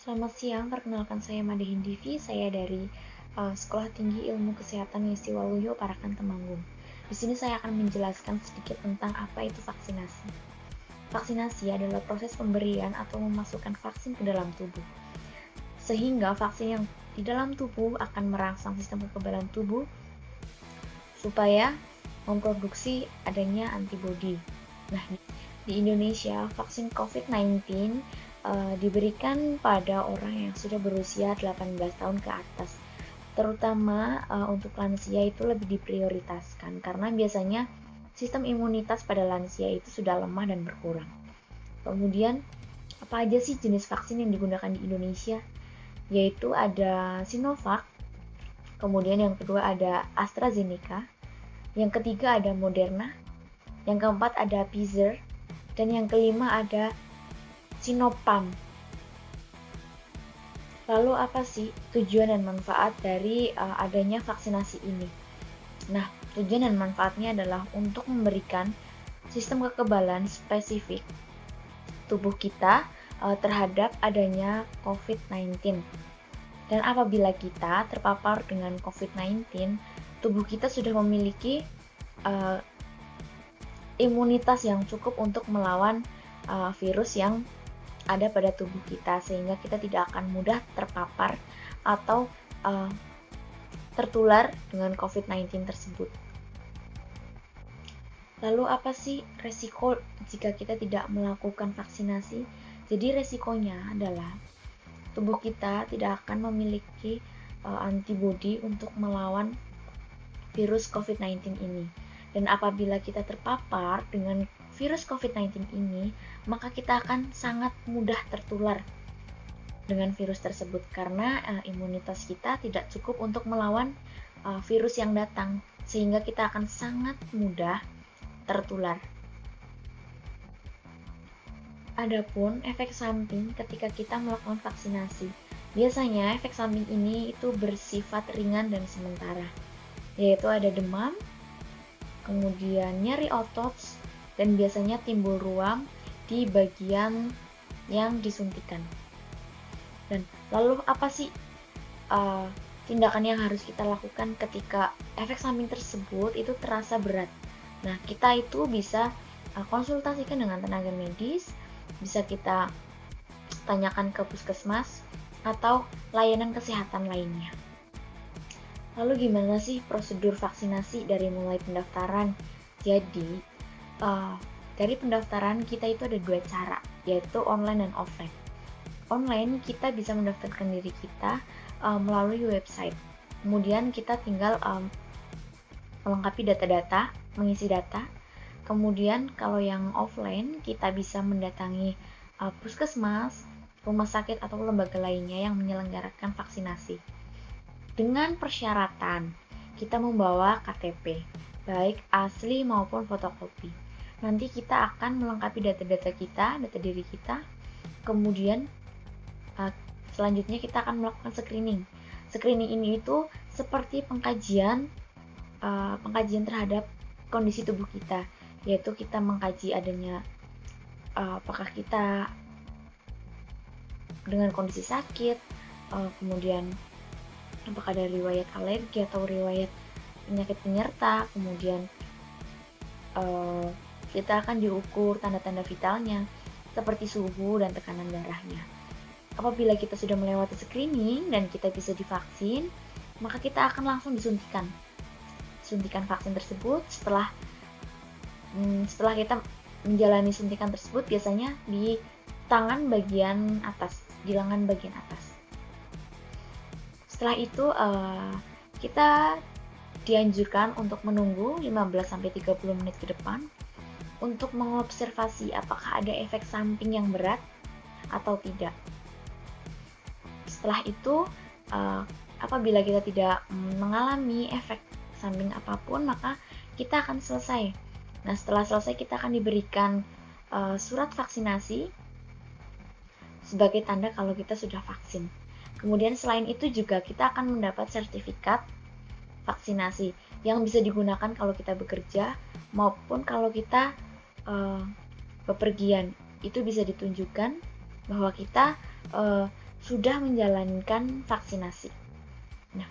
Selamat siang, perkenalkan saya Made Hindivi, saya dari Sekolah Tinggi Ilmu Kesehatan Ngesti Waluyo, Parakan, Temanggung. Di sini saya akan menjelaskan sedikit tentang apa itu vaksinasi. Vaksinasi adalah proses pemberian atau memasukkan vaksin ke dalam tubuh, sehingga vaksin yang di dalam tubuh akan merangsang sistem kekebalan tubuh supaya memproduksi adanya antibodi. Nah, di Indonesia, vaksin COVID-19 diberikan pada orang yang sudah berusia 18 tahun ke atas. Terutama untuk lansia itu lebih diprioritaskan karena biasanya sistem imunitas pada lansia itu sudah lemah dan berkurang. Kemudian, apa aja sih jenis vaksin yang digunakan di Indonesia? Yaitu ada Sinovac, kemudian yang kedua ada AstraZeneca, yang ketiga ada Moderna, yang keempat ada Pfizer, dan yang kelima ada Sinopharm. Lalu apa sih tujuan dan manfaat dari adanya vaksinasi ini? Nah, tujuan dan manfaatnya adalah untuk memberikan sistem kekebalan spesifik tubuh kita terhadap adanya COVID-19. Dan apabila kita terpapar dengan COVID-19, tubuh kita sudah memiliki imunitas yang cukup untuk melawan virus yang ada pada tubuh kita, sehingga kita tidak akan mudah terpapar atau tertular dengan COVID-19 tersebut. Lalu apa sih resiko jika kita tidak melakukan vaksinasi? Jadi resikonya adalah tubuh kita tidak akan memiliki antibodi untuk melawan virus COVID-19 ini. Dan apabila kita terpapar dengan virus COVID-19 ini, maka kita akan sangat mudah tertular dengan virus tersebut karena imunitas kita tidak cukup untuk melawan virus yang datang, sehingga kita akan sangat mudah tertular. Adapun efek samping ketika kita melakukan vaksinasi, biasanya efek samping ini itu bersifat ringan dan sementara, yaitu ada demam, kemudian nyeri otot, dan biasanya timbul ruam di bagian yang disuntikan. Dan lalu apa sih tindakan yang harus kita lakukan ketika efek samping tersebut itu terasa berat? Nah, kita itu bisa konsultasikan dengan tenaga medis, bisa kita tanyakan ke puskesmas atau layanan kesehatan lainnya. Lalu gimana sih prosedur vaksinasi dari mulai pendaftaran? Jadi, dari pendaftaran kita itu ada dua cara, yaitu online dan offline. Online kita bisa mendaftarkan diri kita melalui website. Kemudian kita tinggal melengkapi data-data, mengisi data. Kemudian kalau yang offline kita bisa mendatangi puskesmas, rumah sakit atau lembaga lainnya yang menyelenggarakan vaksinasi. Dengan persyaratan kita membawa KTP, baik asli maupun fotokopi. Nanti kita akan melengkapi data-data kita, data diri kita. Kemudian selanjutnya kita akan melakukan screening. Screening ini itu seperti pengkajian terhadap kondisi tubuh kita, yaitu kita mengkaji adanya apakah kita dengan kondisi sakit, kemudian apakah ada riwayat alergi atau riwayat penyakit penyerta, kemudian kita akan diukur tanda-tanda vitalnya seperti suhu dan tekanan darahnya. Apabila kita sudah melewati screening dan kita bisa divaksin, maka kita akan langsung disuntikan vaksin tersebut. Setelah kita menjalani suntikan tersebut, biasanya di tangan bagian atas, di lengan bagian atas. Setelah itu kita dianjurkan untuk menunggu 15-30 menit ke depan untuk mengobservasi apakah ada efek samping yang berat atau tidak. Setelah itu apabila kita tidak mengalami efek samping apapun, maka kita akan selesai. Nah, setelah selesai kita akan diberikan surat vaksinasi sebagai tanda kalau kita sudah vaksin. Kemudian selain itu juga kita akan mendapat sertifikat vaksinasi yang bisa digunakan kalau kita bekerja maupun kalau kita bepergian. Itu bisa ditunjukkan bahwa kita sudah menjalankan vaksinasi. Nah,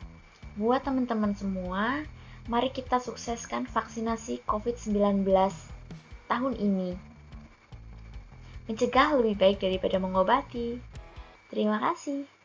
buat teman-teman semua, mari kita sukseskan vaksinasi COVID-19 tahun ini. Mencegah lebih baik daripada mengobati. Terima kasih.